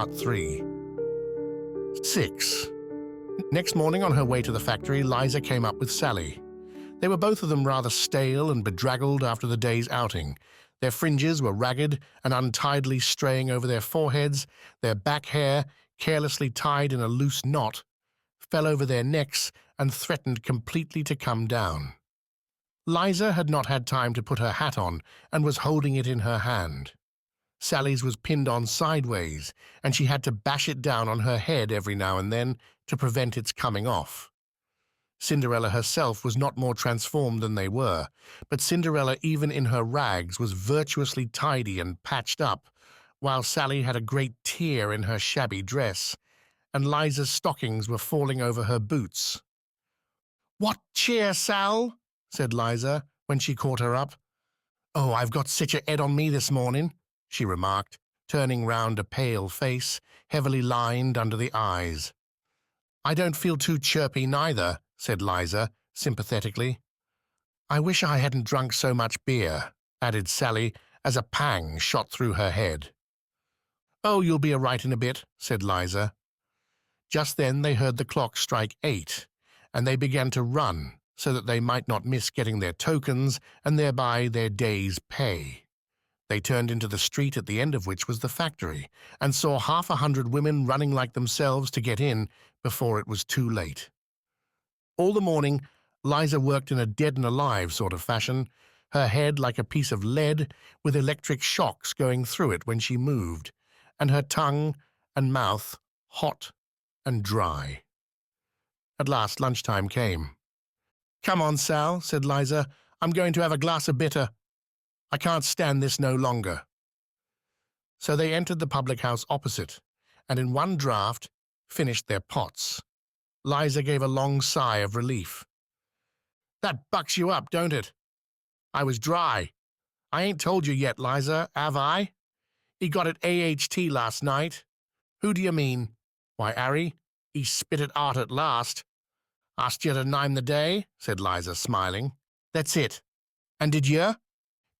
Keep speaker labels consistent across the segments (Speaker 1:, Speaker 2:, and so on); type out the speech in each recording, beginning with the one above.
Speaker 1: Part 3. 6. Next morning on her way to the factory, Liza came up with Sally. They were both of them rather stale and bedraggled after the day's outing. Their fringes were ragged and untidily straying over their foreheads, their back hair, carelessly tied in a loose knot, fell over their necks and threatened completely to come down. Liza had not had time to put her hat on and was holding it in her hand. Sally's was pinned on sideways, and she had to bash it down on her head every now and then to prevent its coming off. Cinderella herself was not more transformed than they were, but Cinderella, even in her rags, was virtuously tidy and patched up, while Sally had a great tear in her shabby dress, and Liza's stockings were falling over her boots. "What cheer, Sal?" said Liza, when she caught her up. "Oh, I've got sich a head on me this morning," she remarked, turning round a pale face, heavily lined under the eyes. "I don't feel too chirpy neither," said Liza, sympathetically. "I wish I hadn't drunk so much beer," added Sally, as a pang shot through her head. "Oh, you'll be all right in a bit," said Liza. Just then they heard the clock strike 8, and they began to run so that they might not miss getting their tokens and thereby their day's pay. They turned into the street at the end of which was the factory, and saw 100 women running like themselves to get in before it was too late. All the morning, Liza worked in a dead and alive sort of fashion, her head like a piece of lead with electric shocks going through it when she moved, and her tongue and mouth hot and dry. At last lunchtime came. "Come on, Sal," said Liza. "I'm going to have a glass of bitter. I can't stand this no longer." So they entered the public house opposite, and in one draught finished their pots. Liza gave a long sigh of relief. "That bucks you up, don't it? I was dry. I ain't told you yet, Liza, have I? He got at AHT last night." "Who do you mean?" "Why, Harry, he spit it out at last." "Asked you to name the day," said Liza, smiling. "That's it. And did you?"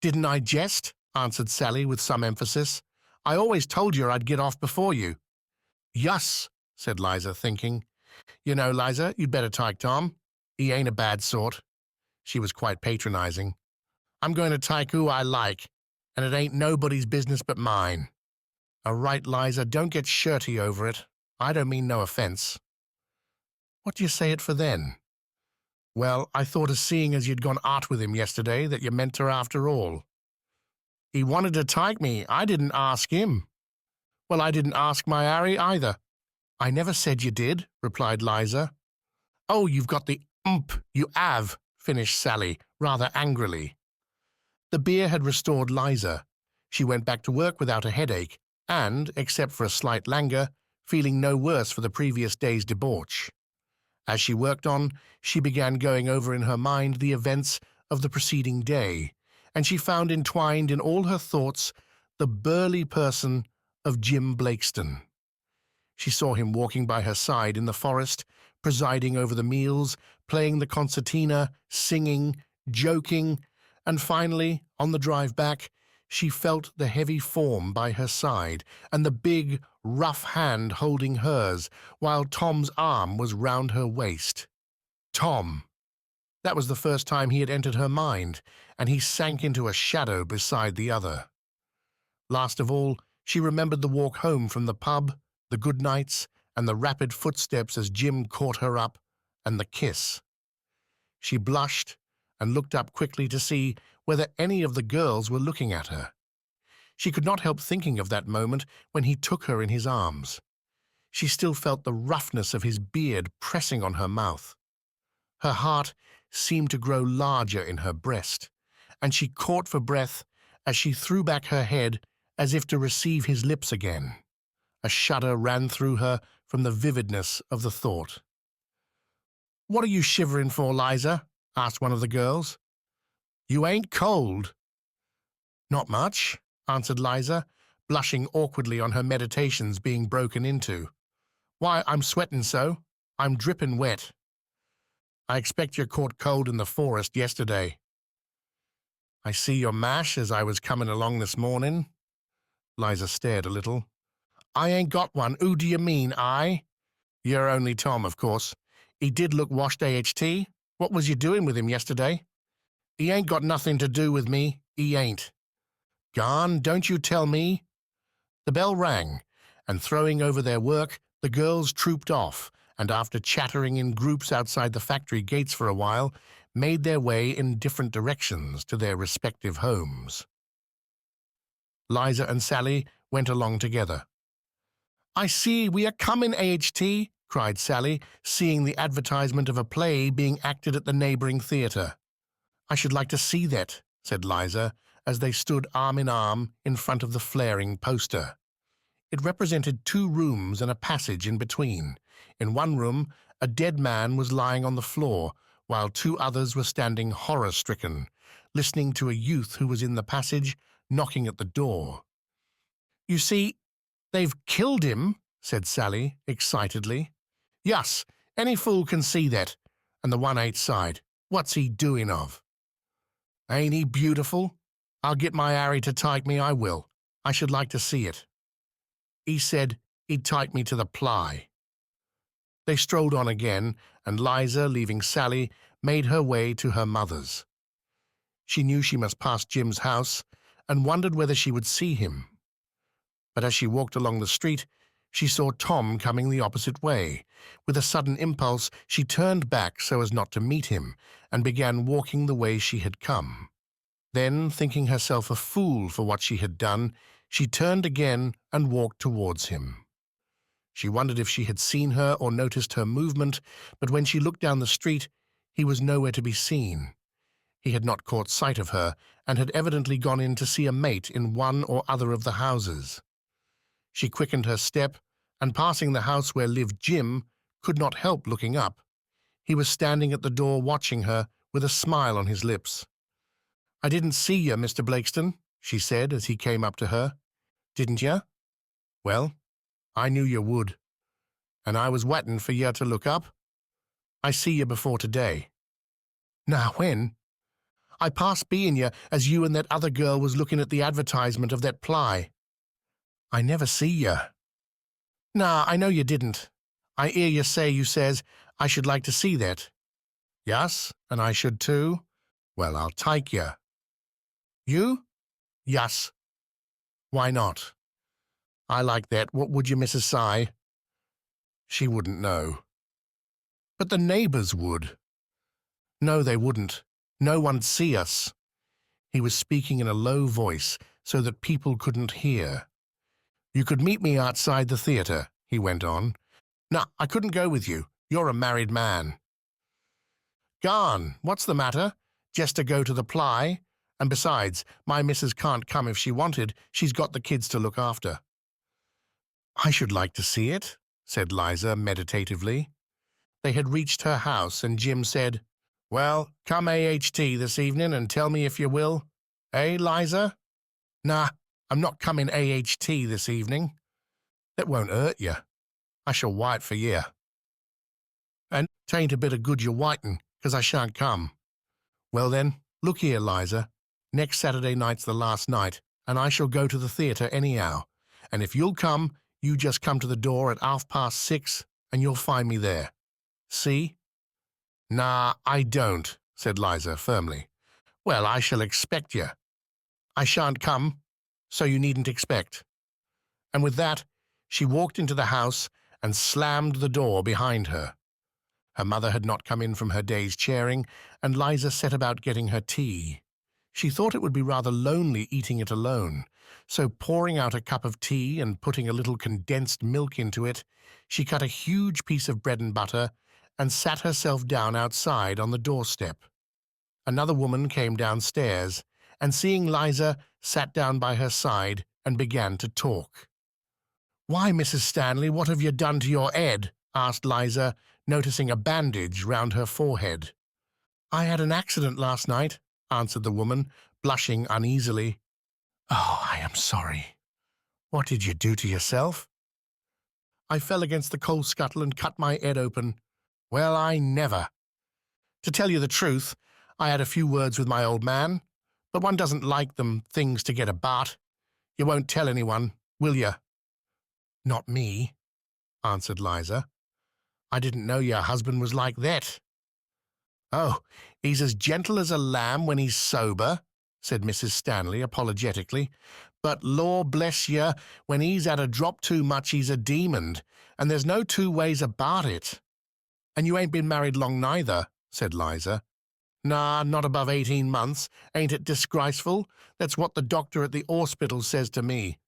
Speaker 1: "Didn't I jest?" answered Sally with some emphasis. "I always told you I'd get off before you." "Yus," said Liza, thinking. "You know, Liza, you'd better take Tom. He ain't a bad sort." She was quite patronizing. "I'm going to take who I like, and it ain't nobody's business but mine." "All right, Liza, don't get shirty over it. I don't mean no offense." "What do you say it for then?" "Well, I thought of seeing as you'd gone out with him yesterday that you meant her after all." "He wanted to take me. I didn't ask him." "Well, I didn't ask my Harry either." "I never said you did," replied Liza. "Oh, you've got the you have," finished Sally, rather angrily. The beer had restored Liza. She went back to work without a headache, and, except for a slight languor, feeling no worse for the previous day's debauch. As she worked on, she began going over in her mind the events of the preceding day, and she found entwined in all her thoughts the burly person of Jim Blakeston. She saw him walking by her side in the forest, presiding over the meals, playing the concertina, singing, joking, and finally, on the drive back, she felt the heavy form by her side and the big, rough hand holding hers, while Tom's arm was round her waist. Tom! That was the first time he had entered her mind, and he sank into a shadow beside the other. Last of all, she remembered the walk home from the pub, the good nights, and the rapid footsteps as Jim caught her up, and the kiss. She blushed and looked up quickly to see whether any of the girls were looking at her. She could not help thinking of that moment when he took her in his arms. She still felt the roughness of his beard pressing on her mouth. Her heart seemed to grow larger in her breast, and she caught for breath as she threw back her head as if to receive his lips again. A shudder ran through her from the vividness of the thought. "What are you shivering for, Liza?" asked one of the girls. "You ain't cold?" "Not much," answered Liza, blushing awkwardly on her meditations being broken into. "Why, I'm sweating so. I'm dripping wet." "I expect you caught cold in the forest yesterday." "I see your mash as I was coming along this morning." Liza stared a little. I ain't got one. Who do you mean, I? You're only Tom, of course. He did look washed, AHT. What was you doing with him yesterday? He ain't got nothing to do with me. He ain't. Gone, don't you tell me. The bell rang, and throwing over their work, the girls trooped off, and after chattering in groups outside the factory gates for a while, made their way in different directions to their respective homes. Liza and Sally went along together. I see we are coming, AHT, cried Sally, seeing the advertisement of a play being acted at the neighbouring theatre. I should like to see that, said Liza, as they stood arm in front of the flaring poster. It represented 2 rooms and a passage in between. In one room, a dead man was lying on the floor, while 2 others were standing horror-stricken, listening to a youth who was in the passage, knocking at the door. You see, they've killed him, said Sally, excitedly. Yes, any fool can see that. And the one outside, what's he doing of? Ain't he beautiful? I'll get my Harry to take me, I will. I should like to see it. He said he'd take me to the play. They strolled on again, and Liza, leaving Sally, made her way to her mother's. She knew she must pass Jim's house, and wondered whether she would see him. But as she walked along the street, she saw Tom coming the opposite way. With a sudden impulse, she turned back so as not to meet him, and began walking the way she had come. Then, thinking herself a fool for what she had done, she turned again and walked towards him. She wondered if she had seen her or noticed her movement, but when she looked down the street, he was nowhere to be seen. He had not caught sight of her, and had evidently gone in to see a mate in one or other of the houses. She quickened her step, and passing the house where lived Jim, could not help looking up. He was standing at the door watching her, with a smile on his lips. I didn't see you, Mr. Blakeston, she said as he came up to her. Didn't you? Well, I knew you would. And I was waiting for you to look up. I see you before today. Now when? I passed being you as you and that other girl was looking at the advertisement of that play. I never see you. Nah, I know you didn't. I hear you say you says, I should like to see that. Yes, and I should too. Well, I'll take you. You? Yes. Why not? I like that. What would you, Mrs. Sy? She wouldn't know. But the neighbours would. No, they wouldn't. No one'd see us. He was speaking in a low voice so that people couldn't hear. You could meet me outside the theatre, he went on. No, I couldn't go with you. You're a married man. Gone. What's the matter? Just to go to the play? And besides, my missus can't come if she wanted. She's got the kids to look after. I should like to see it, said Liza meditatively. They had reached her house, and Jim said, Well, come AHT this evening and tell me if you will. Eh, Liza? Nah, I'm not coming AHT this evening. That won't hurt you. I shall wait for you. And 'tain't a bit of good you're waiting, 'cause I shan't come. Well then, look here, Liza. Next Saturday night's the last night, and I shall go to the theatre anyhow. And if you'll come, you just come to the door at 6:30, and you'll find me there. See? Nah, I don't, said Liza firmly. Well, I shall expect you. I shan't come, so you needn't expect. And with that, she walked into the house and slammed the door behind her. Her mother had not come in from her day's chairing, and Liza set about getting her tea. She thought it would be rather lonely eating it alone, so pouring out a cup of tea and putting a little condensed milk into it, she cut a huge piece of bread and butter and sat herself down outside on the doorstep. Another woman came downstairs, and seeing Liza, sat down by her side and began to talk. Why, Mrs. Stanley, what have you done to your head? Asked Liza, noticing a bandage round her forehead. I had an accident last night, answered the woman, blushing uneasily. Oh, I am sorry. What did you do to yourself? I fell against the coal scuttle and cut my head open. Well, I never. To tell you the truth, I had a few words with my old man, but one doesn't like them things to get about. You won't tell anyone, will you? "Not me," answered Liza. "I didn't know your husband was like that." "Oh, he's as gentle as a lamb when he's sober," said Mrs. Stanley apologetically. "But, law bless you, when he's had a drop too much he's a demon, and there's no two ways about it." "And you ain't been married long neither," said Liza. "Nah, not above 18 months. Ain't it disgraceful? That's what the doctor at the hospital says to me.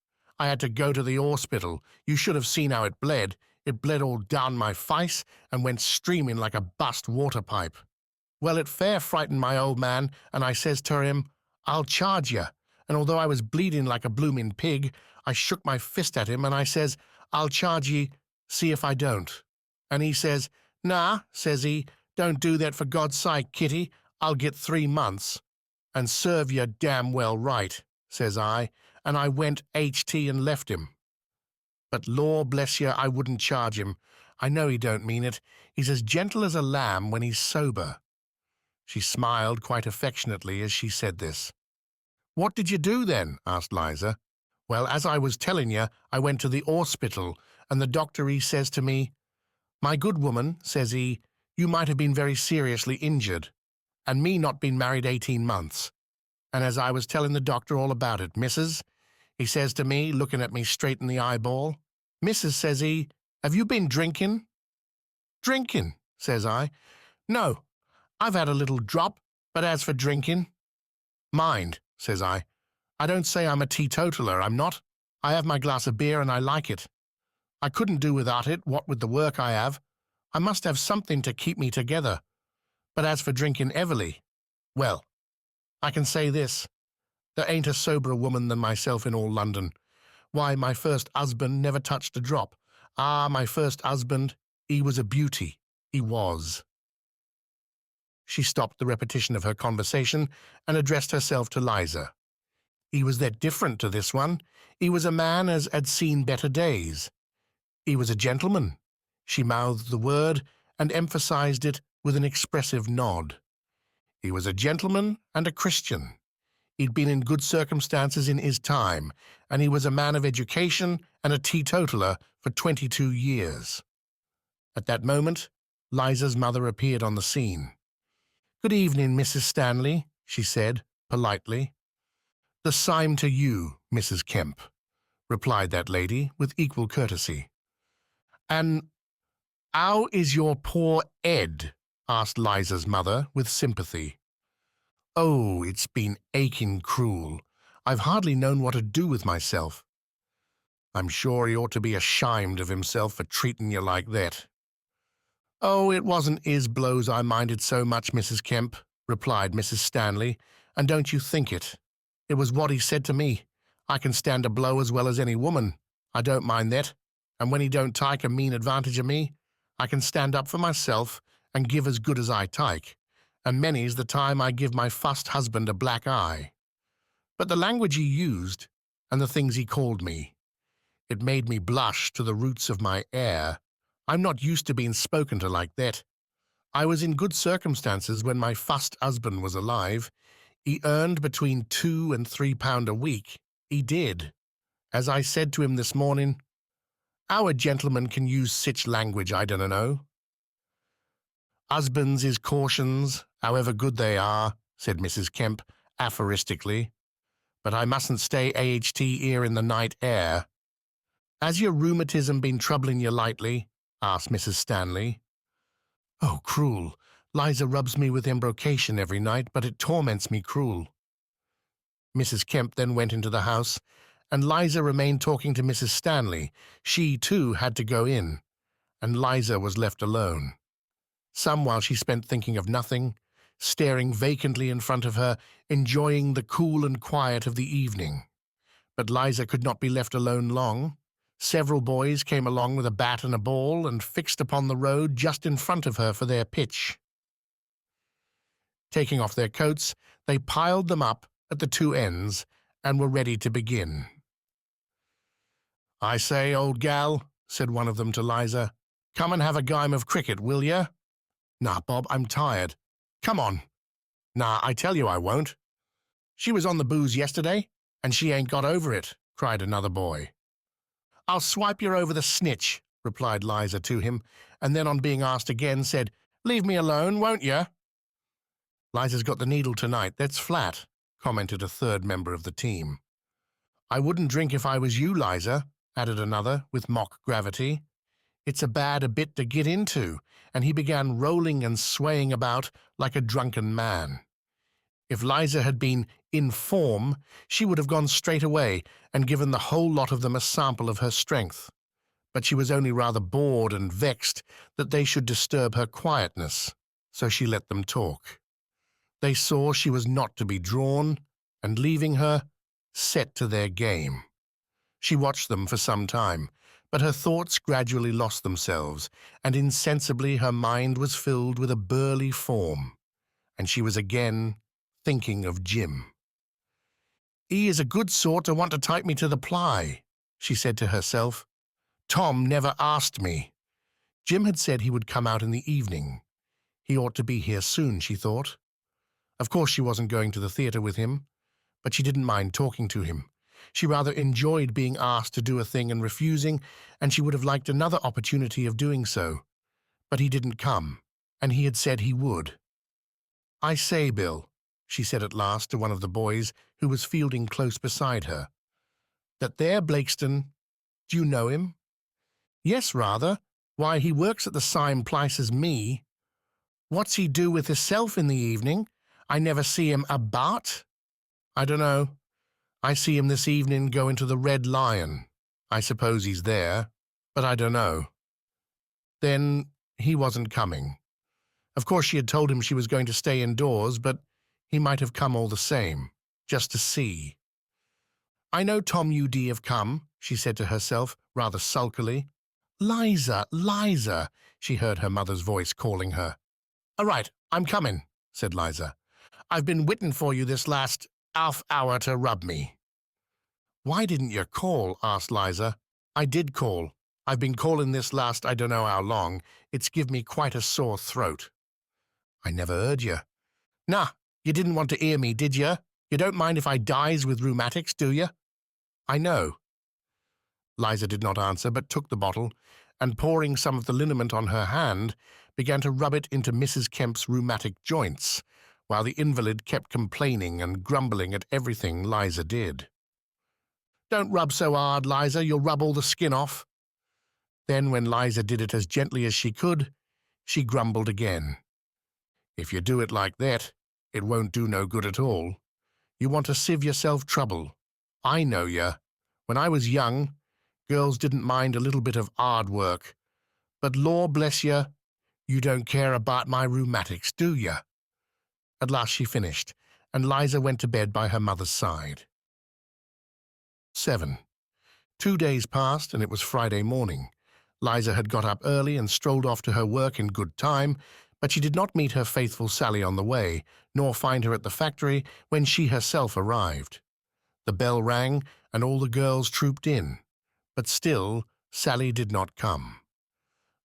Speaker 1: I had to go to the hospital. You should have seen how it bled. It bled all down my face and went streaming like a bust water pipe. Well, it fair frightened my old man, and I says to him, 'I'll charge you.' And although I was bleeding like a bloomin' pig, I shook my fist at him, and I says, 'I'll charge ye, see if I don't.' And he says, 'Nah,' says he, 'don't do that for God's sake, Kitty. I'll get 3 months.' 'And serve you damn well right,' says I, and I went HT and left him. But law bless you, I wouldn't charge him. I know he don't mean it. He's as gentle as a lamb when he's sober." She smiled quite affectionately as she said this. "What did you do then?" asked Liza. "Well, as I was telling you, I went to the hospital, and the doctor he says to me, 'My good woman,' says he, 'you might have been very seriously injured, and me not been married 18 months. And as I was telling the doctor all about it, Missus, he says to me, looking at me straight in the eyeball, 'Missus,' says he, 'have you been drinking?' 'Drinking?' says I. 'No, I've had a little drop, but as for drinking—' 'Mind,' says I don't say I'm a teetotaler, I'm not. I have my glass of beer and I like it. I couldn't do without it, what with the work I have. I must have something to keep me together. But as for drinking heavily, well, I can say this. There ain't a soberer woman than myself in all London. Why, my first husband never touched a drop. Ah, my first husband, he was a beauty. He was." She stopped the repetition of her conversation and addressed herself to Liza. "He was that different to this one. He was a man as had seen better days. He was a gentleman." She mouthed the word and emphasized it with an expressive nod. "He was a gentleman and a Christian. He'd been in good circumstances in his time, and he was a man of education and a teetotaler for 22 years. At that moment, Liza's mother appeared on the scene. "Good evening, Mrs. Stanley," she said, politely. "The same to you, Mrs. Kemp," replied that lady with equal courtesy. "And how is your poor Ed?" asked Liza's mother with sympathy. "Oh, it's been aching cruel. I've hardly known what to do with myself." "I'm sure he ought to be ashamed of himself for treating you like that." "Oh, it wasn't his blows I minded so much, Mrs. Kemp," replied Mrs. Stanley, "and don't you think it. It was what he said to me. I can stand a blow as well as any woman. I don't mind that, and when he don't take a mean advantage of me, I can stand up for myself and give as good as I take, and many's the time I give my first husband a black eye. But the language he used, and the things he called me, it made me blush to the roots of my hair. I'm not used to being spoken to like that. I was in good circumstances when my first husband was alive. He earned between £2 and £3 a week. He did. As I said to him this morning, how a gentleman can use sich language I dunno know." "Husbands is cautions, however good they are," said Mrs. Kemp aphoristically. "But I mustn't stay AHT here in the night air." "Has your rheumatism been troubling you lately?" asked Mrs. Stanley. "Oh, cruel. Liza rubs me with embrocation every night, but it torments me cruel." Mrs. Kemp then went into the house, and Liza remained talking to Mrs. Stanley. She, too, had to go in, and Liza was left alone. Some while she spent thinking of nothing, staring vacantly in front of her, enjoying the cool and quiet of the evening. But Liza could not be left alone long. Several boys came along with a bat and a ball and fixed upon the road just in front of her for their pitch. Taking off their coats, they piled them up at the two ends and were ready to begin. "I say, old gal," said one of them to Liza, "come and have a game of cricket, will ya?" "Nah, Bob, I'm tired." "Come on." "Nah, I tell you I won't." "She was on the booze yesterday, and she ain't got over it," cried another boy. "I'll swipe you over the snitch," replied Liza to him, and then on being asked again said, "Leave me alone, won't you?" "Liza's got the needle tonight, that's flat," commented a third member of the team. "I wouldn't drink if I was you, Liza," added another with mock gravity. "It's a bad bit to get into," and he began rolling and swaying about like a drunken man. If Liza had been in form, she would have gone straight away and given the whole lot of them a sample of her strength. But she was only rather bored and vexed that they should disturb her quietness, so she let them talk. They saw she was not to be drawn, and leaving her, set to their game. She watched them for some time, but her thoughts gradually lost themselves, and insensibly her mind was filled with a burly form, and she was again thinking of Jim. "He is a good sort to want to take me to the play," she said to herself. "Tom never asked me." Jim had said he would come out in the evening. He ought to be here soon, she thought. Of course she wasn't going to the theatre with him, but she didn't mind talking to him. She rather enjoyed being asked to do a thing and refusing, and she would have liked another opportunity of doing so. But he didn't come, and he had said he would. "I say, Bill," she said at last to one of the boys who was fielding close beside her, "that there Blakeston, do you know him?" "Yes, rather. Why, he works at the same place as me." "What's he do with hisself in the evening? I never see him about." "I dunno. I see him this evening go into the Red Lion. I suppose he's there, but I dunno." Then he wasn't coming. Of course she had told him she was going to stay indoors, but he might have come all the same, just to see. "I know Tom U.D. have come," she said to herself, rather sulkily. "Liza, Liza," she heard her mother's voice calling her. "All right, I'm coming," said Liza. "I've been waiting for you this last half hour to rub me." "Why didn't you call?" asked Liza. "I did call. I've been calling this last I don't know how long. It's give me quite a sore throat." "I never heard you." "Nah, you didn't want to hear me, did you? You don't mind if I dies with rheumatics, do you?" "I know." Liza did not answer, but took the bottle, and pouring some of the liniment on her hand, began to rub it into Mrs. Kemp's rheumatic joints, while the invalid kept complaining and grumbling at everything Liza did. "Don't rub so hard, Liza, you'll rub all the skin off." Then, when Liza did it as gently as she could, she grumbled again. "If you do it like that, it won't do no good at all. You want to sieve yourself trouble. I know ya. When I was young, girls didn't mind a little bit of hard work. But law bless you, you don't care about my rheumatics, do ya?" At last she finished, and Liza went to bed by her mother's side. 7. 2 days passed, and it was Friday morning. Liza had got up early and strolled off to her work in good time, but she did not meet her faithful Sally on the way, nor find her at the factory when she herself arrived. The bell rang, and all the girls trooped in, but still Sally did not come.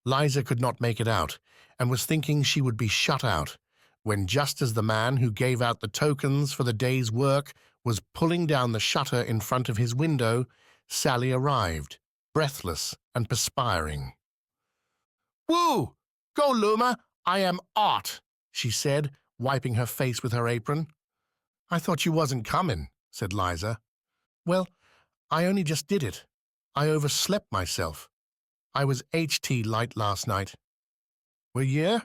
Speaker 1: Liza could not make it out, and was thinking she would be shut out, when just as the man who gave out the tokens for the day's work was pulling down the shutter in front of his window, Sally arrived, breathless and perspiring. "Woo! Go, Luma! I am hot," she said, wiping her face with her apron. "I thought you wasn't coming," said Liza. "Well, I only just did it. I overslept myself. I was HT light last night." "Were you?"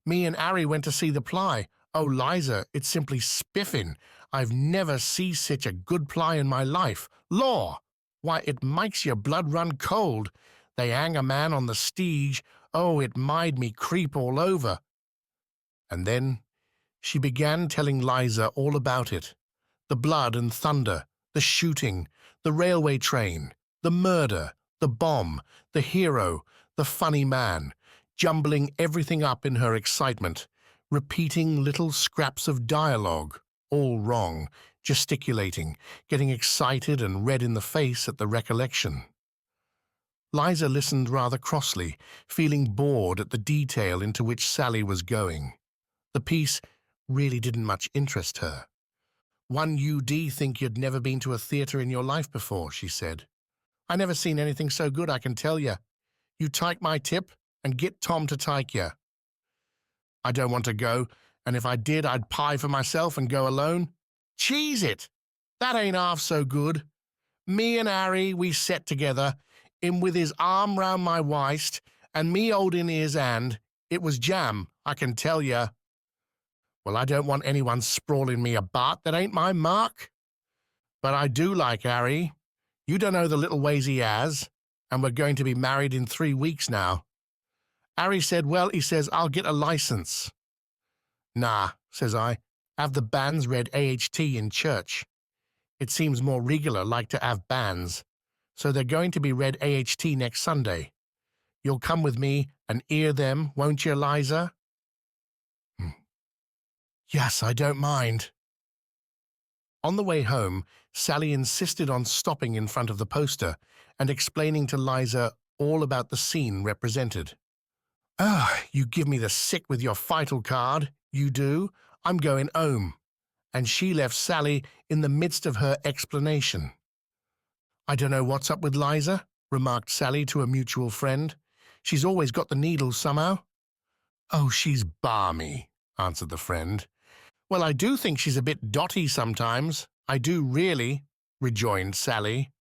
Speaker 1: "Me and Harry went to see the play. Oh, Liza, it's simply spiffing. I've never see such a good play in my life. Law! Why, it makes your blood run cold. They hang a man on the stage. Oh, it made me creep all over." And then she began telling Liza all about it. The blood and thunder, the shooting, the railway train, the murder, the bomb, the hero, the funny man, jumbling everything up in her excitement, repeating little scraps of dialogue, all wrong, gesticulating, getting excited and red in the face at the recollection. Liza listened rather crossly, feeling bored at the detail into which Sally was going. The piece really didn't much interest her. "One UD think you'd never been to a theatre in your life before," she said. I never seen anything so good, I can tell you. You take my tip and get Tom to take you. I don't want to go, and if I did, I'd pie for myself and go alone. Cheese it! That ain't half so good. Me and Harry, we set together, him with his arm round my waist, and me holding his hand. It was jam, I can tell you. Well, I don't want anyone sprawling me about. That ain't my mark. But I do like Harry. You don't know the little ways he has, and we're going to be married in 3 weeks now. Harry said, well, he says, I'll get a license. Nah, says I, have the bands read AHT in church. It seems more regular like to have bands, so they're going to be read AHT next Sunday. You'll come with me and hear them, won't you, Liza? Yes, I don't mind. On the way home, Sally insisted on stopping in front of the poster and explaining to Liza all about the scene represented. Oh, you give me the sick with your vital card, you do. I'm going home. And she left Sally in the midst of her explanation. I don't know what's up with Liza, remarked Sally to a mutual friend. She's always got the needles somehow. Oh, she's balmy, answered the friend. Well, I do think she's a bit dotty sometimes. I do really, rejoined Sally.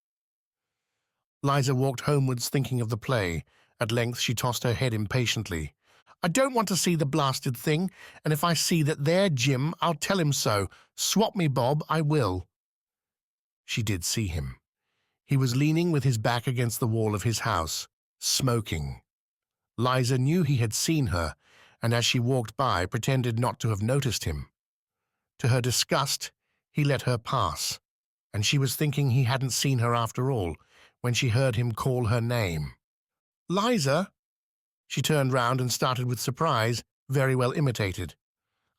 Speaker 1: Liza walked homewards thinking of the play. At length she tossed her head impatiently. I don't want to see the blasted thing, and if I see that there Jim, I'll tell him so. Swap me, Bob, I will. She did see him. He was leaning with his back against the wall of his house, smoking. Liza knew he had seen her, and as she walked by, pretended not to have noticed him. To her disgust, he let her pass, and she was thinking he hadn't seen her after all, when she heard him call her name. Liza! She turned round and started with surprise, very well imitated.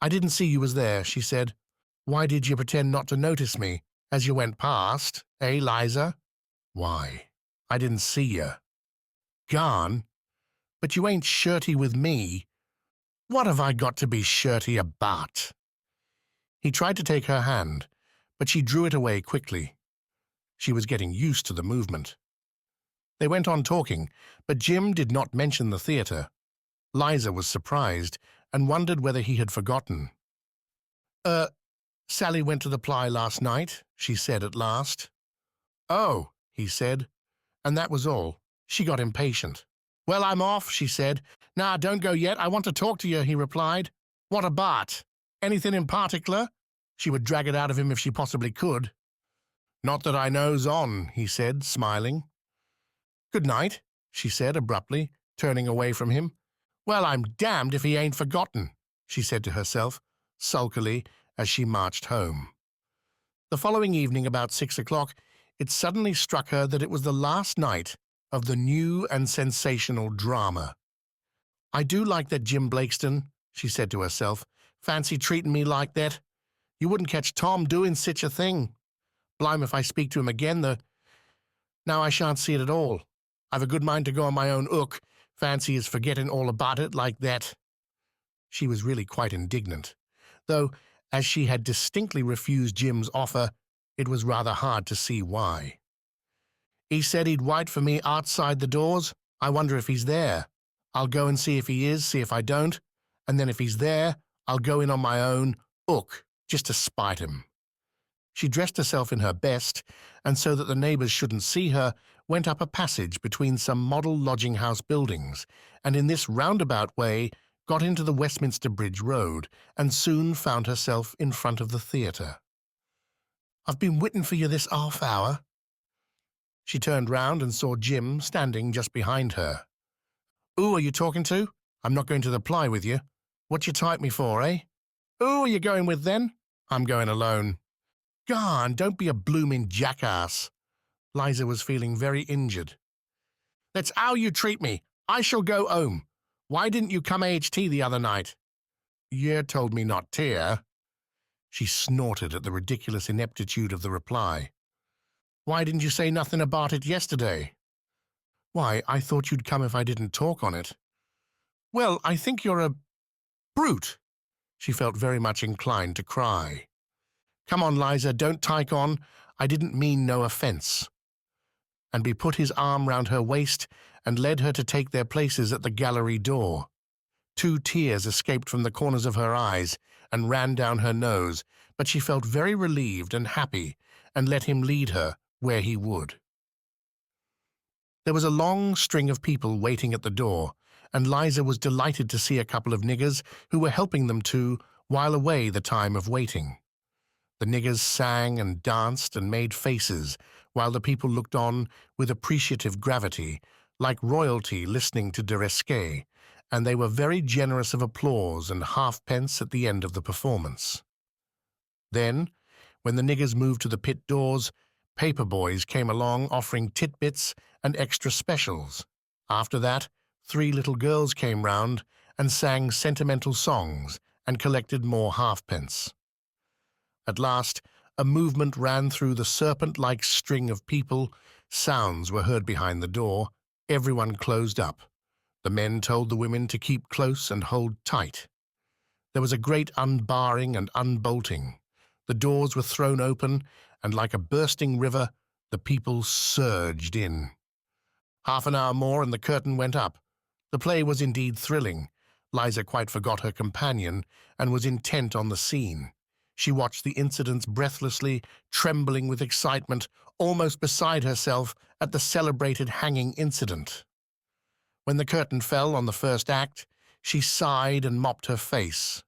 Speaker 1: I didn't see you was there, she said. Why did you pretend not to notice me, as you went past, eh, Liza? Why, I didn't see you. Gone? But you ain't shirty with me. What have I got to be shirty about? He tried to take her hand, but she drew it away quickly. She was getting used to the movement. They went on talking, but Jim did not mention the theatre. Liza was surprised and wondered whether he had forgotten. Sally went to the play last night, she said at last. Oh, he said, and that was all. She got impatient. Well, I'm off, she said. Nah, don't go yet. I want to talk to you, he replied. What about? Anything in particular? She would drag it out of him if she possibly could. Not that I knows on, he said, smiling. Good night, she said abruptly, turning away from him. Well, I'm damned if he ain't forgotten, she said to herself, sulkily, as she marched home. The following evening, about 6 o'clock, it suddenly struck her that it was the last night of the new and sensational drama. I do like that Jim Blakeston, she said to herself. Fancy treating me like that. You wouldn't catch Tom doing such a thing. Blime if I speak to him again, though. Now I shan't see it at all. I've a good mind to go on my own hook. Fancy is forgetting all about it like that. She was really quite indignant, though, as she had distinctly refused Jim's offer, it was rather hard to see why. He said he'd wait for me outside the doors. I wonder if he's there. I'll go and see if he is, see if I don't, and then if he's there, I'll go in on my own hook, just to spite him. She dressed herself in her best, and so that the neighbours shouldn't see her, went up a passage between some model lodging-house buildings, and in this roundabout way got into the Westminster Bridge Road, and soon found herself in front of the theatre. I've been waiting for you this half-hour. She turned round and saw Jim standing just behind her. Who are you talking to? I'm not going to the play with you. What you type me for, eh? Who are you going with, then? I'm going alone. Gone, don't be a blooming jackass. Liza was feeling very injured. That's how you treat me. I shall go home. Why didn't you come AHT the other night? You told me not to. She snorted at the ridiculous ineptitude of the reply. Why didn't you say nothing about it yesterday? Why, I thought you'd come if I didn't talk on it. Well, I think you're a brute. She felt very much inclined to cry. Come on, Liza, don't tyke on. I didn't mean no offence. and he put his arm round her waist and led her to take their places at the gallery door. 2 tears escaped from the corners of her eyes and ran down her nose, but she felt very relieved and happy and let him lead her where he would. There was a long string of people waiting at the door, and Liza was delighted to see a couple of niggers who were helping them to while away the time of waiting. The niggers sang and danced and made faces, while the people looked on with appreciative gravity, like royalty listening to de Resquet, and they were very generous of applause and halfpence at the end of the performance. Then, when the niggers moved to the pit doors, paper boys came along offering titbits and extra specials. After that, 3 little girls came round and sang sentimental songs and collected more halfpence. At last, a movement ran through the serpent-like string of people. Sounds were heard behind the door. Everyone closed up. The men told the women to keep close and hold tight. There was a great unbarring and unbolting. The doors were thrown open, and like a bursting river, the people surged in. Half an hour more and the curtain went up. The play was indeed thrilling. Liza quite forgot her companion and was intent on the scene. She watched the incidents breathlessly, trembling with excitement, almost beside herself at the celebrated hanging incident. When the curtain fell on the first act, she sighed and mopped her face.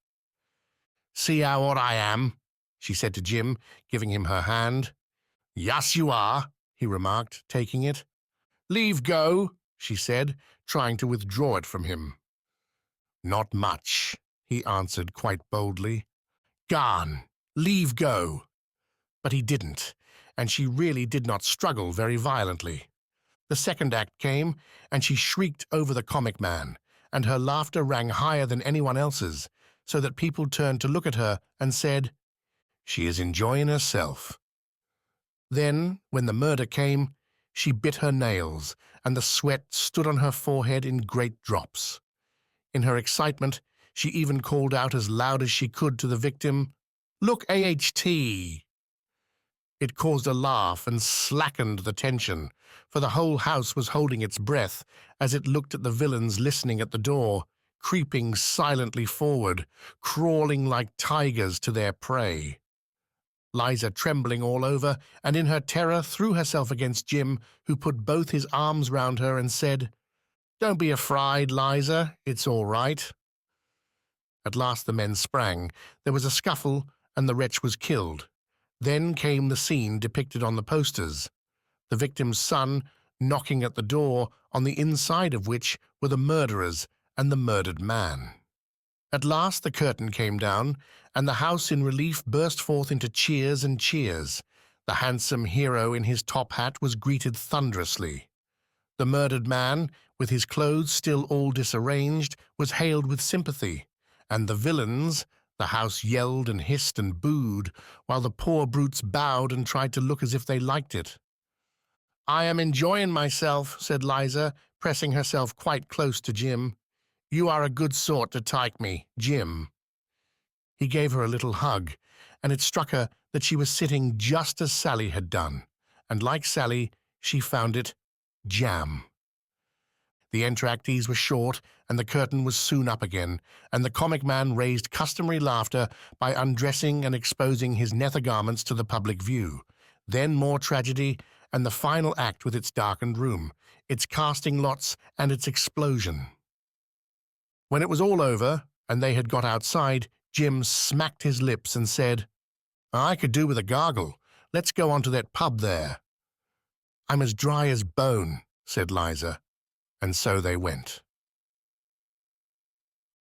Speaker 1: "See how odd I am," she said to Jim, giving him her hand. "Yes, you are," he remarked, taking it. "Leave go," she said, trying to withdraw it from him. "Not much," he answered quite boldly. "Gone. Leave go." But he didn't, and she really did not struggle very violently. The second act came, and she shrieked over the comic man, and her laughter rang higher than anyone else's, so that people turned to look at her and said, "She is enjoying herself." Then, when the murder came, she bit her nails, and the sweat stood on her forehead in great drops. In her excitement, she even called out as loud as she could to the victim, "Look, AHT!" It caused a laugh and slackened the tension, for the whole house was holding its breath as it looked at the villains listening at the door, creeping silently forward, crawling like tigers to their prey. Liza, trembling all over, and in her terror threw herself against Jim, who put both his arms round her and said, "Don't be afraid, Liza, it's all right." At last the men sprang. There was a scuffle, and the wretch was killed. Then came the scene depicted on the posters. The victim's son knocking at the door, on the inside of which were the murderers and the murdered man. At last the curtain came down, and the house in relief burst forth into cheers and cheers. The handsome hero in his top hat was greeted thunderously. The murdered man, with his clothes still all disarranged, was hailed with sympathy, and the villains, the house yelled and hissed and booed, while the poor brutes bowed and tried to look as if they liked it. "I am enjoying myself," said Liza, pressing herself quite close to Jim. "You are a good sort to take me, Jim." He gave her a little hug, and it struck her that she was sitting just as Sally had done, and like Sally, she found it jam. The entr'actes were short, and the curtain was soon up again, and the comic man raised customary laughter by undressing and exposing his nether garments to the public view. Then more tragedy, and the final act with its darkened room, its casting lots, and its explosion. When it was all over, and they had got outside, Jim smacked his lips and said, "I could do with a gargle. Let's go on to that pub there." "I'm as dry as bone," said Liza, and so they went.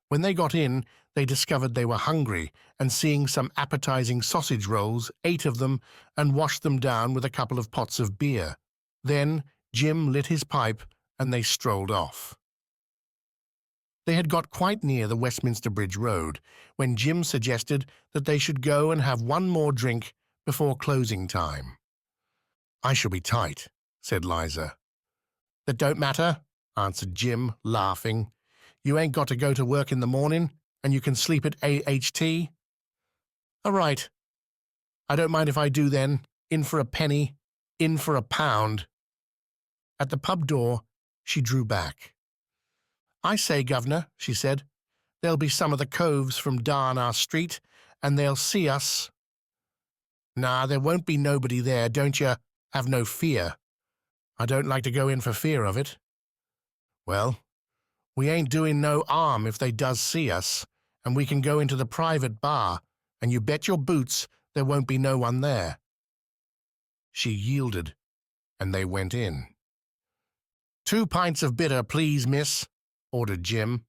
Speaker 1: When they got in, they discovered they were hungry, and seeing some appetizing sausage rolls, ate of them and washed them down with a couple of pots of beer. Then Jim lit his pipe, and they strolled off. They had got quite near the Westminster Bridge Road when Jim suggested that they should go and have one more drink before closing time. "I shall be tight," said Liza. "That don't matter," answered Jim, laughing. "You ain't got to go to work in the morning, and you can sleep at AHT." "All right. I don't mind if I do then. In for a penny, in for a pound." At the pub door, she drew back. "I say, governor," she said, "there'll be some of the coves from down our street, and they'll see us." "Nah, there won't be nobody there, don't you? Have no fear." "I don't like to go in for fear of it." "Well, we ain't doing no harm if they does see us, and we can go into the private bar, and you bet your boots there won't be no one there." She yielded, and they went in. "2 pints of bitter, please, miss," ordered Jim.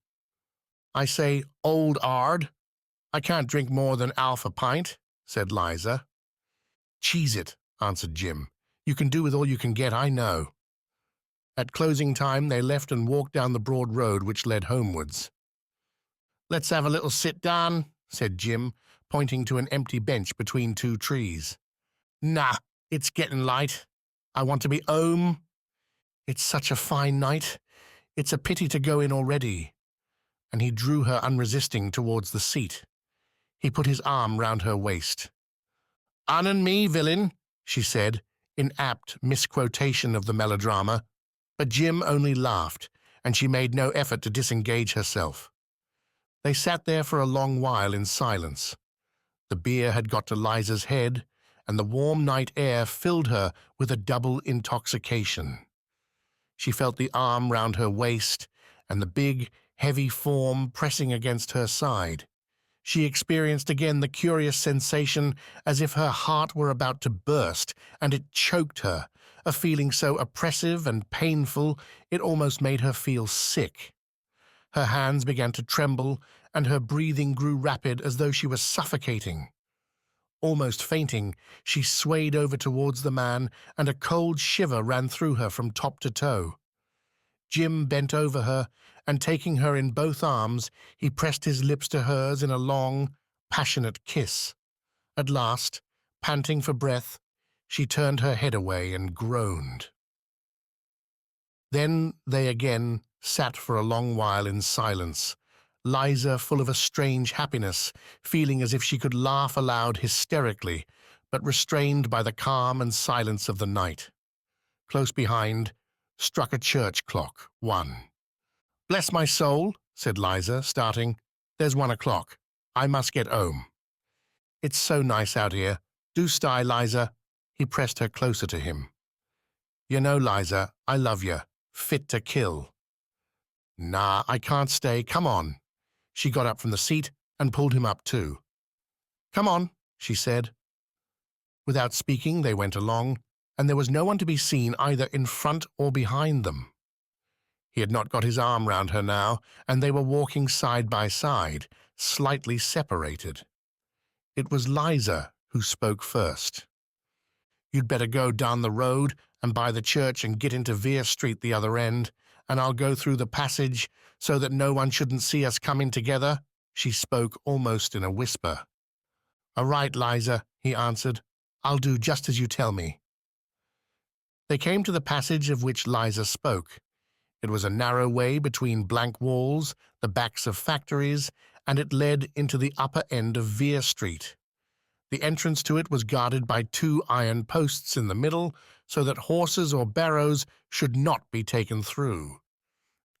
Speaker 1: "I say, old hard. I can't drink more than half a pint," said Liza. "Cheese it," answered Jim. "You can do with all you can get, I know." At closing time, they left and walked down the broad road which led homewards. "Let's have a little sit down," said Jim, pointing to an empty bench between 2 trees. "Nah, it's getting light. I want to be home. It's such a fine night. It's a pity to go in already." And he drew her unresisting towards the seat. He put his arm round her waist. "On and me, villain," she said, in apt misquotation of the melodrama. But Jim only laughed, and she made no effort to disengage herself. They sat there for a long while in silence. The beer had got to Liza's head, and the warm night air filled her with a double intoxication. She felt the arm round her waist, and the big, heavy form pressing against her side. She experienced again the curious sensation as if her heart were about to burst, and it choked her, a feeling so oppressive and painful it almost made her feel sick. Her hands began to tremble, and her breathing grew rapid as though she was suffocating. Almost fainting, she swayed over towards the man, and a cold shiver ran through her from top to toe. Jim bent over her, and taking her in both arms, he pressed his lips to hers in a long, passionate kiss. At last, panting for breath, she turned her head away and groaned. Then they again sat for a long while in silence, Liza full of a strange happiness, feeling as if she could laugh aloud hysterically, but restrained by the calm and silence of the night. Close behind struck a church clock, 1. "Bless my soul," said Liza, starting. "There's 1 o'clock. I must get home." "It's so nice out here. Do stay, Liza." He pressed her closer to him. "You know, Liza, I love you. Fit to kill." "Nah, I can't stay. Come on." She got up from the seat and pulled him up too. "Come on," she said. Without speaking, they went along, and there was no one to be seen either in front or behind them. He had not got his arm round her now, and they were walking side by side, slightly separated. It was Liza who spoke first. "You'd better go down the road and by the church and get into Vere Street the other end, and I'll go through the passage so that no one shouldn't see us coming together," she spoke almost in a whisper. "All right, Liza," he answered. "I'll do just as you tell me." They came to the passage of which Liza spoke. It was a narrow way between blank walls, the backs of factories, and it led into the upper end of Vere Street. The entrance to it was guarded by 2 iron posts in the middle, so that horses or barrows should not be taken through.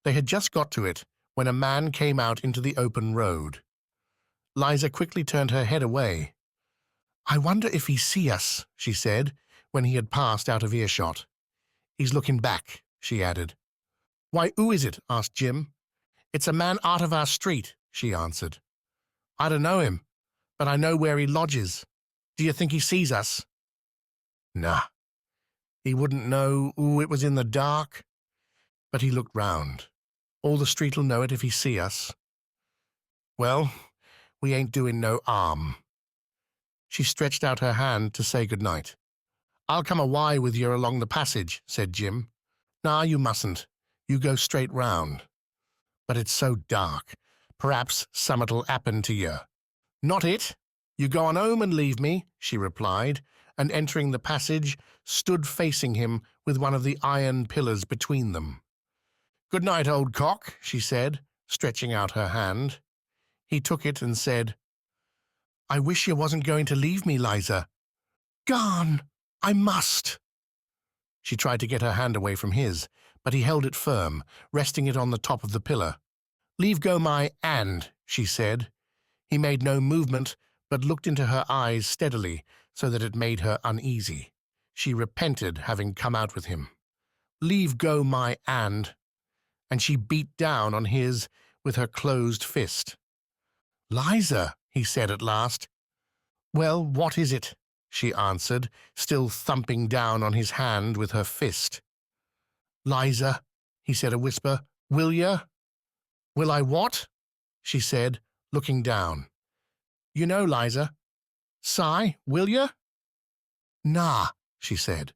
Speaker 1: They had just got to it when a man came out into the open road. Liza quickly turned her head away. "I wonder if he see us," she said, when he had passed out of earshot. "He's looking back," she added. "Why, who is it?" asked Jim. "It's a man out of our street," she answered. "I don't know him, but I know where he lodges. Do you think he sees us?" "Nah. He wouldn't know who it was in the dark." But he looked round. "All the street'll know it if he see us." "Well, we ain't doing no harm." She stretched out her hand to say good night. "I'll come away with you along the passage," said Jim. "Nah, you mustn't. You go straight round." "But it's so dark. Perhaps summat'll happen to you." "Not it. You go on home and leave me," she replied, and entering the passage, stood facing him with one of the iron pillars between them. "Good night, old cock," she said, stretching out her hand. He took it and said, "I wish you wasn't going to leave me, Liza." "Gone! I must." She tried to get her hand away from his, but he held it firm, resting it on the top of the pillar. "Leave go my hand," she said. He made no movement, but looked into her eyes steadily, so that it made her uneasy. She repented having come out with him. "Leave go my hand," and she beat down on his with her closed fist. "Liza," he said at last. "Well, what is it?" she answered, still thumping down on his hand with her fist. "Liza," he said a whisper, "will ya?" "Will I what?" she said, looking down. "You know, Liza. Sigh, will ya?" "Nah," she said.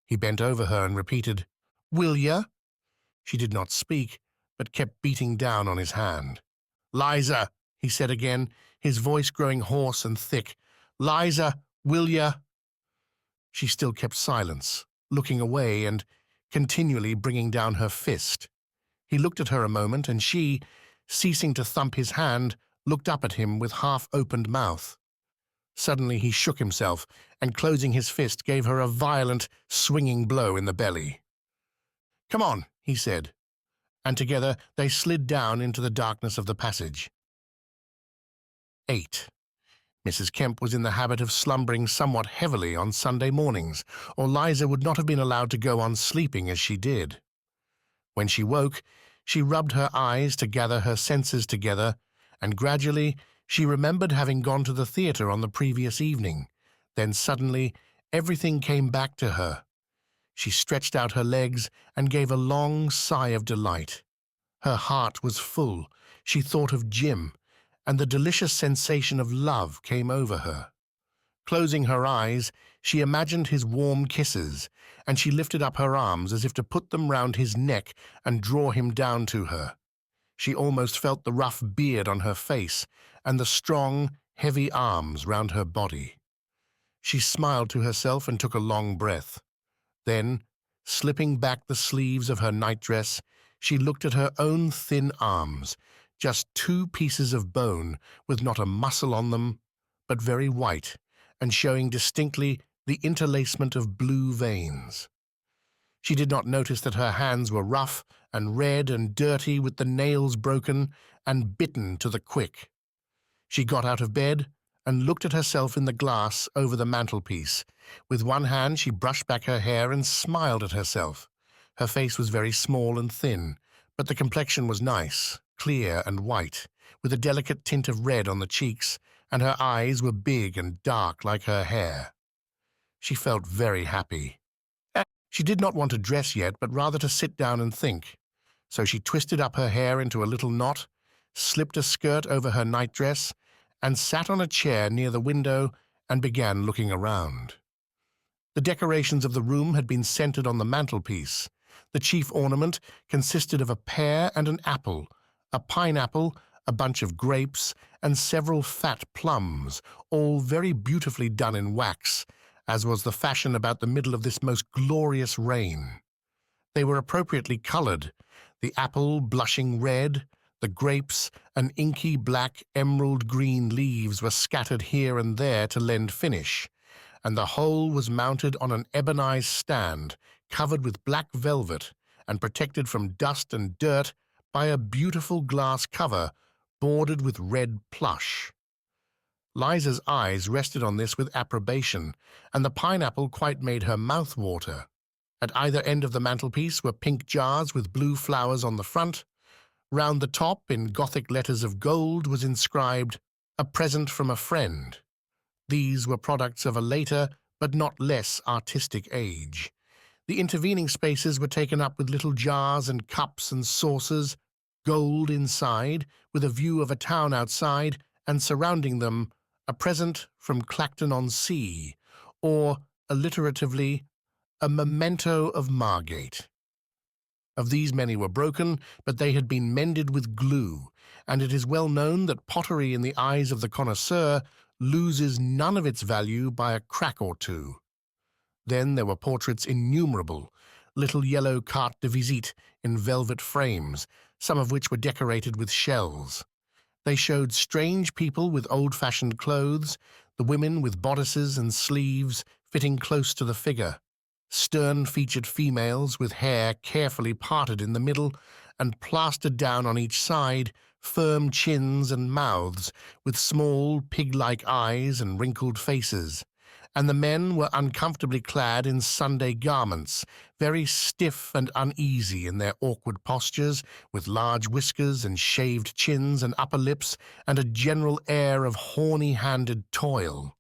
Speaker 1: He bent over her and repeated, "Will ya?" She did not speak, but kept beating down on his hand. "Liza," he said again, his voice growing hoarse and thick. "Liza, will ya?" She still kept silence, looking away and continually bringing down her fist. He looked at her a moment, and she, ceasing to thump his hand, looked up at him with half-opened mouth. Suddenly he shook himself, and closing his fist gave her a violent, swinging blow in the belly. "Come on," he said, and together they slid down into the darkness of the passage. 8. Mrs. Kemp was in the habit of slumbering somewhat heavily on Sunday mornings, or Liza would not have been allowed to go on sleeping as she did. When she woke, she rubbed her eyes to gather her senses together, and gradually she remembered having gone to the theatre on the previous evening. Then suddenly everything came back to her. She stretched out her legs and gave a long sigh of delight. Her heart was full. She thought of Jim, and the delicious sensation of love came over her. Closing her eyes, she imagined his warm kisses, and she lifted up her arms as if to put them round his neck and draw him down to her. She almost felt the rough beard on her face and the strong, heavy arms round her body. She smiled to herself and took a long breath. Then, slipping back the sleeves of her nightdress, she looked at her own thin arms, just 2 pieces of bone with not a muscle on them, but very white, and showing distinctly the interlacement of blue veins. She did not notice that her hands were rough and red and dirty, with the nails broken and bitten to the quick. She got out of bed and looked at herself in the glass over the mantelpiece. With one hand she brushed back her hair and smiled at herself. Her face was very small and thin, but the complexion was nice, clear and white, with a delicate tint of red on the cheeks, and her eyes were big and dark like her hair. She felt very happy. She did not want to dress yet, but rather to sit down and think. So she twisted up her hair into a little knot, slipped a skirt over her nightdress, and sat on a chair near the window and began looking around. The decorations of the room had been centered on the mantelpiece. The chief ornament consisted of a pear and an apple, a pineapple, a bunch of grapes, and several fat plums, all very beautifully done in wax, as was the fashion about the middle of this most glorious reign. They were appropriately colored, the apple blushing red, the grapes and inky black emerald-green leaves were scattered here and there to lend finish, and the whole was mounted on an ebonized stand covered with black velvet and protected from dust and dirt by a beautiful glass cover bordered with red plush. Liza's eyes rested on this with approbation, and the pineapple quite made her mouth water. At either end of the mantelpiece were pink jars with blue flowers on the front. Round the top, in Gothic letters of gold, was inscribed, "A present from a friend." These were products of a later, but not less artistic age. The intervening spaces were taken up with little jars and cups and saucers, gold inside, with a view of a town outside, and surrounding them, "A present from Clacton-on-Sea," or, alliteratively, "A memento of Margate." Of these many were broken, but they had been mended with glue, and it is well known that pottery in the eyes of the connoisseur loses none of its value by a crack or two. Then there were portraits innumerable, little yellow cartes de visite in velvet frames, some of which were decorated with shells. They showed strange people with old-fashioned clothes, the women with bodices and sleeves fitting close to the figure. stern-featured females with hair carefully parted in the middle and plastered down on each side, firm chins and mouths with small, pig-like eyes and wrinkled faces, and the men were uncomfortably clad in Sunday garments, very stiff and uneasy in their awkward postures, with large whiskers and shaved chins and upper lips, and a general air of horny-handed toil.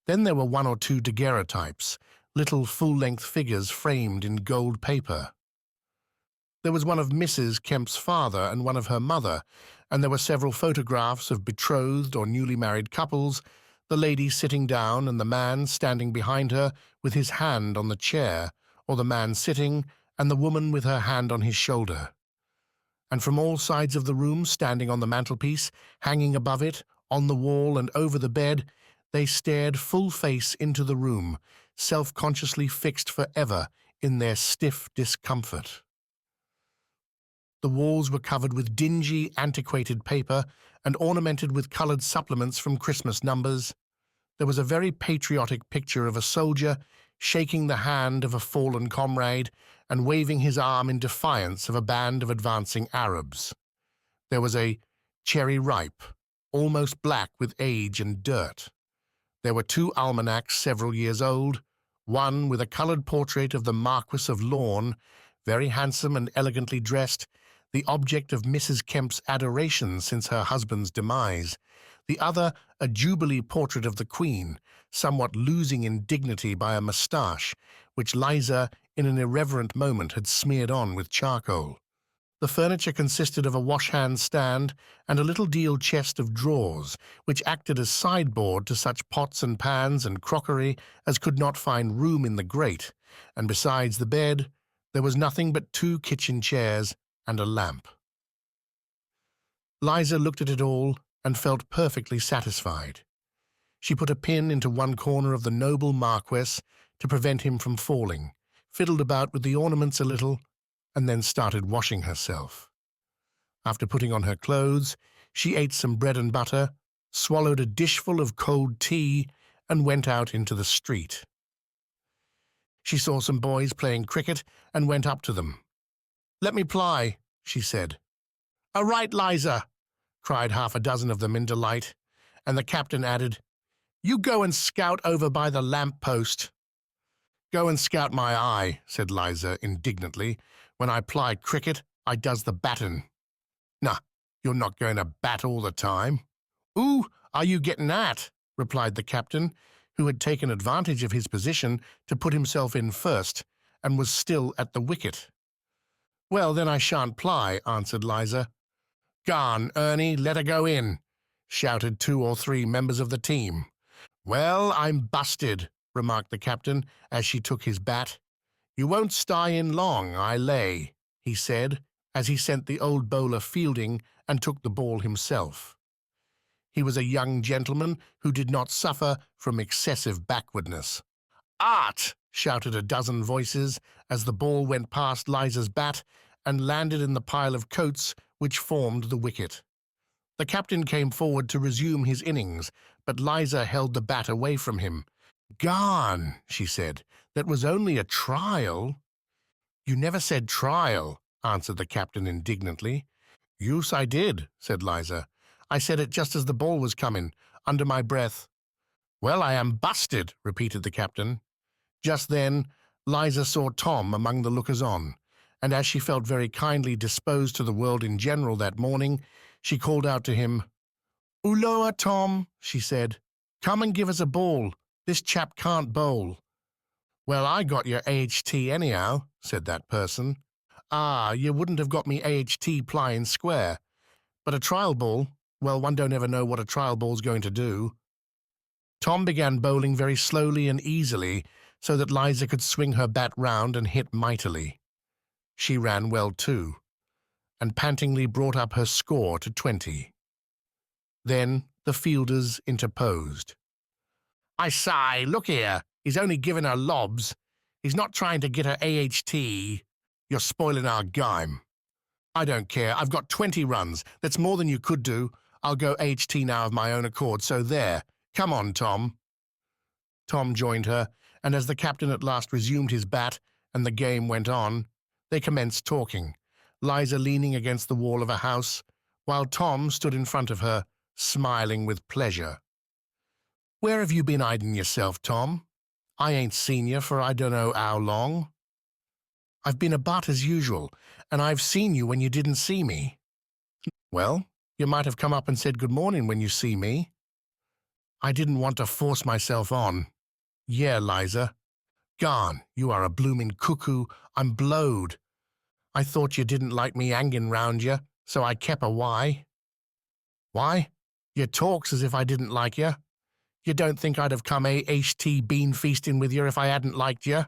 Speaker 1: Then there were one or two daguerreotypes, little full-length figures framed in gold paper. There was one of Mrs. Kemp's father and one of her mother, and there were several photographs of betrothed or newly married couples, the lady sitting down and the man standing behind her with his hand on the chair, or the man sitting and the woman with her hand on his shoulder. And from all sides of the room, standing on the mantelpiece, hanging above it, on the wall and over the bed, they stared full face into the room, self-consciously fixed forever in their stiff discomfort. The walls were covered with dingy, antiquated paper and ornamented with coloured supplements from Christmas numbers. There was a very patriotic picture of a soldier shaking the hand of a fallen comrade and waving his arm in defiance of a band of advancing Arabs. There was a cherry ripe, almost black with age and dirt. There were two almanacs several years old, one with a coloured portrait of the Marquis of Lorne, very handsome and elegantly dressed, the object of Mrs. Kemp's adoration since her husband's demise, the other a Jubilee portrait of the Queen, somewhat losing in dignity by a moustache, which Liza, in an irreverent moment, had smeared on with charcoal. The furniture consisted of a wash-hand stand and a little deal chest of drawers, which acted as sideboard to such pots and pans and crockery as could not find room in the grate, and besides the bed, there was nothing but two kitchen chairs and a lamp. Liza looked at it all and felt perfectly satisfied. She put a pin into one corner of the noble Marquess to prevent him from falling, fiddled about with the ornaments a little, and then started washing herself. After putting on her clothes, she ate some bread and butter, swallowed a dishful of cold tea, and went out into the street. She saw some boys playing cricket and went up to them. "Let me ply," she said. "All right, Liza," cried half a dozen of them in delight, and the captain added, "You go and scout over by the lamp-post." "Go and scout my eye," said Liza indignantly. "When I ply cricket, I does the battin'." "Nah, you're not going to bat all the time." "Who are you getting at?" replied the captain, who had taken advantage of his position to put himself in first, and was still at the wicket. "Well, then I shan't ply," answered Liza. "Garn, Ernie, let her go in," shouted two or three members of the team. "Well, I'm busted," remarked the captain as she took his bat. "You won't stay in long, I lay," he said, as he sent the old bowler fielding and took the ball himself. He was a young gentleman who did not suffer from excessive backwardness. "Art!" shouted a dozen voices as the ball went past Liza's bat and landed in the pile of coats which formed the wicket. The captain came forward to resume his innings, but Liza held the bat away from him. "Garn," she said. "That was only a trial." "You never said trial," answered the captain indignantly. "Yus, I did," said Liza. "I said it just as the ball was coming, under my breath." "Well, I am busted," repeated the captain. Just then, Liza saw Tom among the lookers-on, and as she felt very kindly disposed to the world in general that morning, she called out to him. "Ulloa, Tom," she said. "Come and give us a ball. This chap can't bowl." "Well, I got your AHT anyhow," said that person. "Ah, you wouldn't have got me AHT plying square. But a trial ball, well, one don't ever know what a trial ball's going to do." Tom began bowling very slowly and easily, so that Liza could swing her bat round and hit mightily. She ran well too, and pantingly brought up her score to 20. Then the fielders interposed. "I say, look here, he's only giving her lobs. He's not trying to get her AHT. You're spoiling our game." "I don't care, I've got 20 runs. That's more than you could do. I'll go AHT now of my own accord, so there. Come on, Tom." Tom joined her, and as the captain at last resumed his bat and the game went on, they commenced talking, Liza leaning against the wall of a house, while Tom stood in front of her, smiling with pleasure. "Where have you been hiding yourself, Tom? I ain't seen you for I don't know how long." "I've been about as usual, and I've seen you when you didn't see me." "Well, you might have come up and said good morning when you see me." "I didn't want to force myself on." "Yeah, Liza." "Gone, you are a bloomin' cuckoo. I'm blowed. I thought you didn't like me hanging round you, so I kep away." "Why? You talks as if I didn't like you. You don't think I'd have come A.H.T. bean feasting with you if I hadn't liked you?"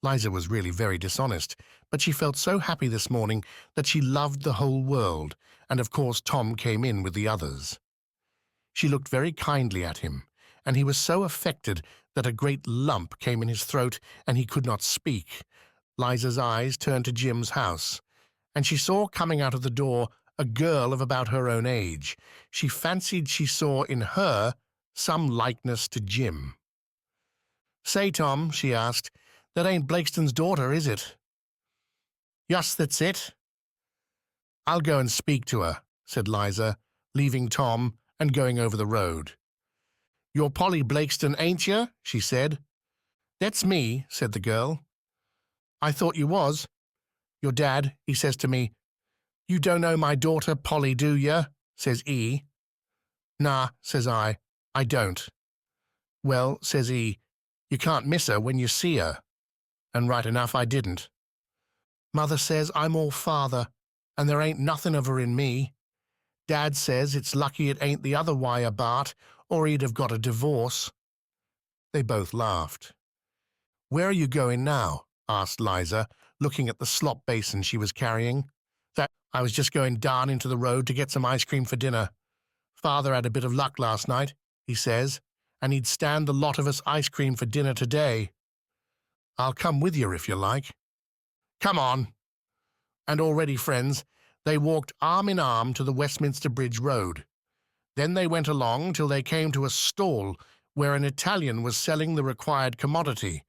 Speaker 1: Liza was really very dishonest, but she felt so happy this morning that she loved the whole world, and of course Tom came in with the others. She looked very kindly at him, and he was so affected that a great lump came in his throat and he could not speak. Liza's eyes turned to Jim's house, and she saw coming out of the door a girl of about her own age. She fancied she saw in her some likeness to Jim. "Say, Tom," she asked, "that ain't Blakeston's daughter, is it?" "Yes, that's it." "I'll go and speak to her," said Liza, leaving Tom and going over the road. "You're Polly Blakeston, ain't you?" she said. "That's me," said the girl. "I thought you was. Your dad, he says to me, 'You don't know my daughter Polly, do you?' says he. 'Nah,' says I don't." "Well," says he, "you can't miss her when you see her." And right enough I didn't. "Mother says I'm all father, and there ain't nothing of her in me. Dad says it's lucky it ain't the other way about, or he'd have got a divorce." They both laughed. "Where are you going now?" asked Liza, looking at the slop basin she was carrying. "That I was just going down into the road to get some ice cream for dinner. Father had a bit of luck last night, he says, and he'd stand the lot of us ice cream for dinner today. I'll come with you if you like." "Come on." And already, friends, they walked arm in arm to the Westminster Bridge Road. Then they went along till they came to a stall where an Italian was selling the required commodity,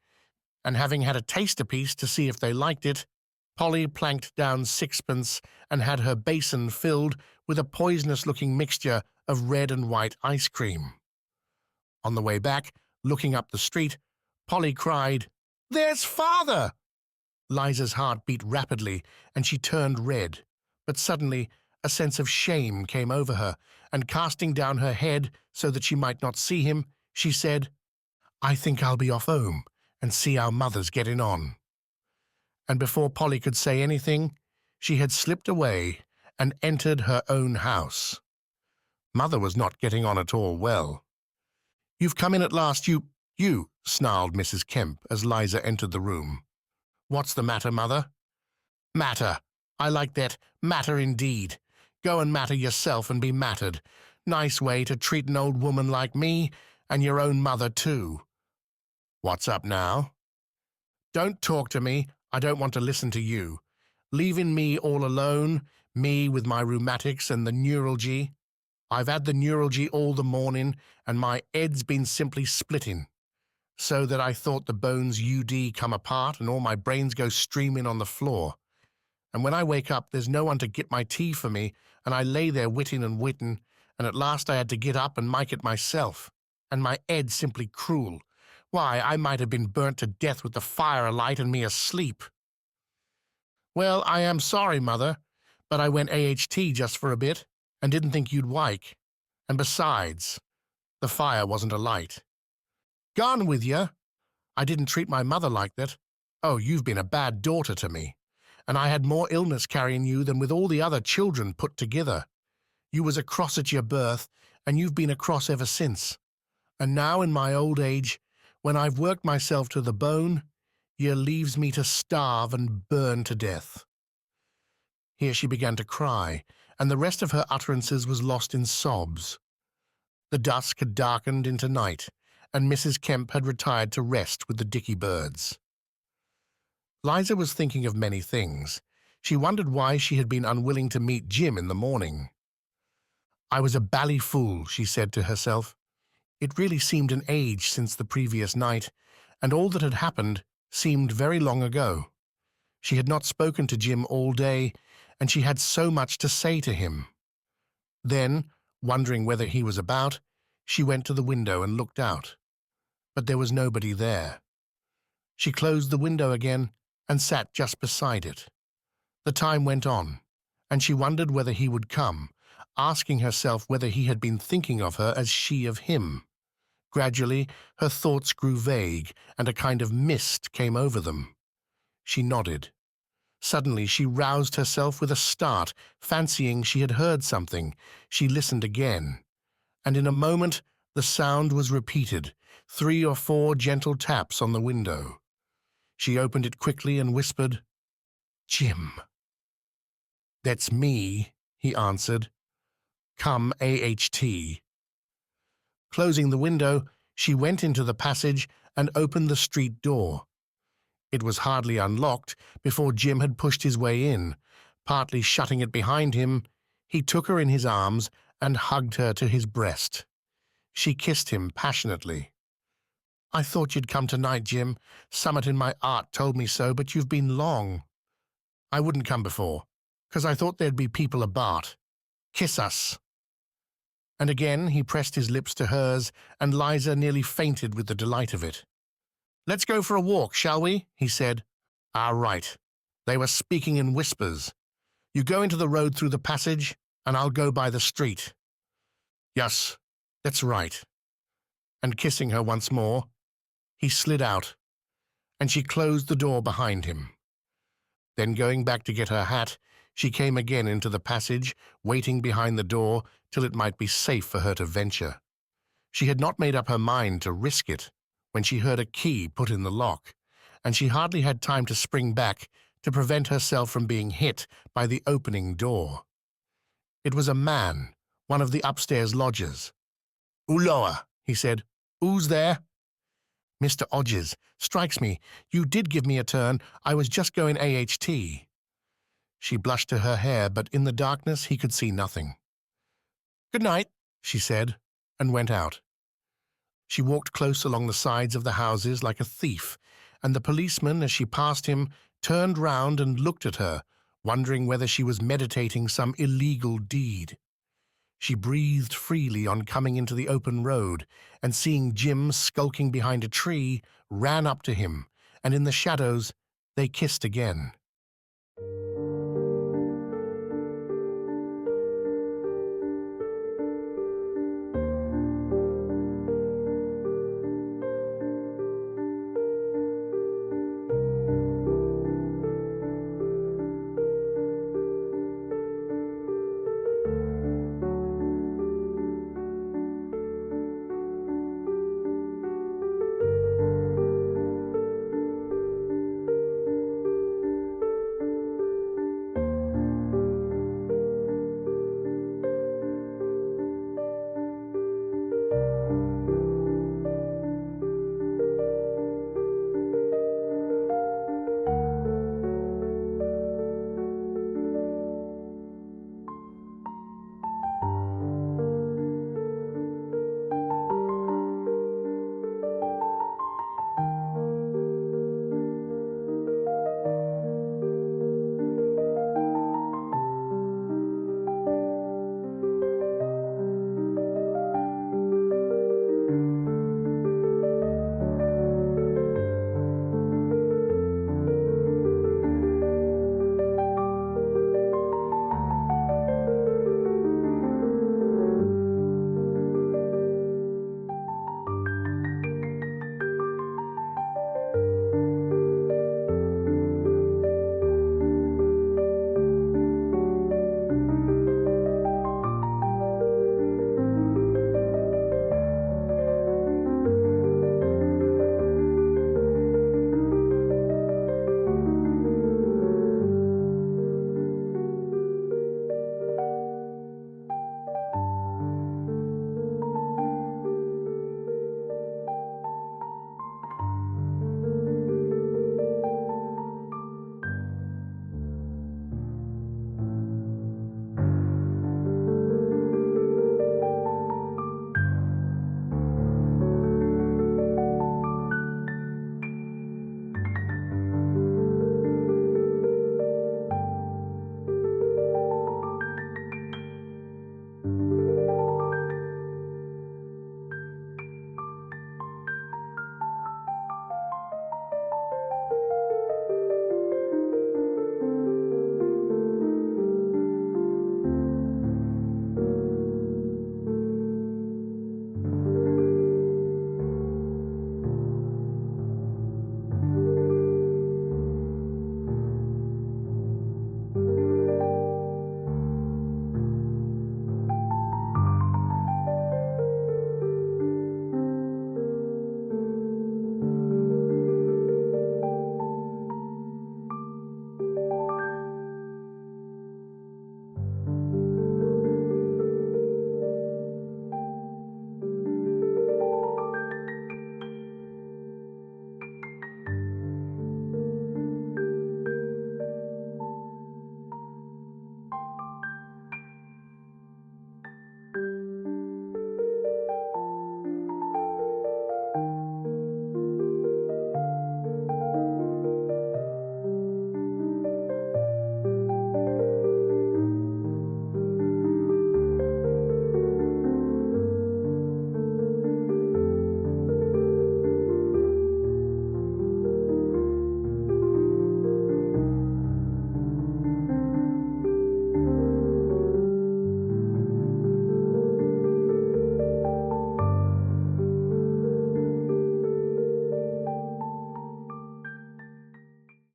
Speaker 1: and having had a taste-a-piece to see if they liked it, Polly planked down sixpence and had her basin filled with a poisonous-looking mixture of red and white ice cream. On the way back, looking up the street, Polly cried, "There's Father!" Liza's heart beat rapidly, and she turned red. But suddenly a sense of shame came over her, and casting down her head so that she might not see him, she said, "I think I'll be off home and see how Mother's getting on." And before Polly could say anything, she had slipped away and entered her own house. Mother was not getting on at all well. "You've come in at last, you," snarled Mrs. Kemp as Liza entered the room. "What's the matter, Mother?" "Matter. I like that. Matter indeed. Go and matter yourself and be mattered. Nice way to treat an old woman like me, and your own mother, too." "What's up now?" "Don't talk to me. I don't want to listen to you. Leaving me all alone, me with my rheumatics and the neuralgy. I've had the neuralgy all the morning, and my head's been simply splitting, so that I thought the bones UD come apart and all my brains go streaming on the floor. And when I wake up, there's no one to get my tea for me, and I lay there witting and witting, and at last I had to get up and make it myself, and my head simply cruel. Why, I might have been burnt to death with the fire alight and me asleep." "Well, I am sorry, Mother, but I went AHT just for a bit, and didn't think you'd wake. And besides, the fire wasn't alight." "Gone with you? I didn't treat my mother like that. Oh, you've been a bad daughter to me. And I had more illness carrying you than with all the other children put together. You was a cross at your birth, and you've been a cross ever since. And now in my old age, when I've worked myself to the bone, you leaves me to starve and burn to death." Here she began to cry, and the rest of her utterances was lost in sobs. The dusk had darkened into night, and Mrs. Kemp had retired to rest with the dicky birds. Liza was thinking of many things. She wondered why she had been unwilling to meet Jim in the morning. "I was a bally fool," she said to herself. It really seemed an age since the previous night, and all that had happened seemed very long ago. She had not spoken to Jim all day, and she had so much to say to him. Then, wondering whether he was about, she went to the window and looked out. But there was nobody there. She closed the window again and sat just beside it. The time went on, and she wondered whether he would come, asking herself whether he had been thinking of her as she of him. Gradually, her thoughts grew vague, and a kind of mist came over them. She nodded. Suddenly she roused herself with a start, fancying she had heard something. She listened again, and in a moment the sound was repeated, 3 or 4 gentle taps on the window. She opened it quickly and whispered, "Jim." "That's me," he answered. "Come AHT." Closing the window, she went into the passage and opened the street door. It was hardly unlocked before Jim had pushed his way in. Partly shutting it behind him, he took her in his arms and hugged her to his breast. She kissed him passionately. "I thought you'd come tonight, Jim. Summit in my art told me so, but you've been long. I wouldn't come before, 'cause I thought there'd be people about. Kiss us." And again he pressed his lips to hers, and Liza nearly fainted with the delight of it. "Let's go for a walk, shall we?" he said. "Ah, right." They were speaking in whispers. "You go into the road through the passage, and I'll go by the street." "Yes, that's right." And kissing her once more, he slid out, and she closed the door behind him. Then going back to get her hat, she came again into the passage, waiting behind the door till it might be safe for her to venture. She had not made up her mind to risk it when she heard a key put in the lock, and she hardly had time to spring back to prevent herself from being hit by the opening door. It was a man, one of the upstairs lodgers. "Uloa," he said. "Who's there?" "Mr. Odges. Strikes me. You did give me a turn. I was just going AHT." She blushed to her hair, but in the darkness he could see nothing. "Good night," she said, and went out. She walked close along the sides of the houses like a thief, and the policeman, as she passed him, turned round and looked at her, wondering whether she was meditating some illegal deed. She breathed freely on coming into the open road, and seeing Jim skulking behind a tree, ran up to him, and in the shadows they kissed again.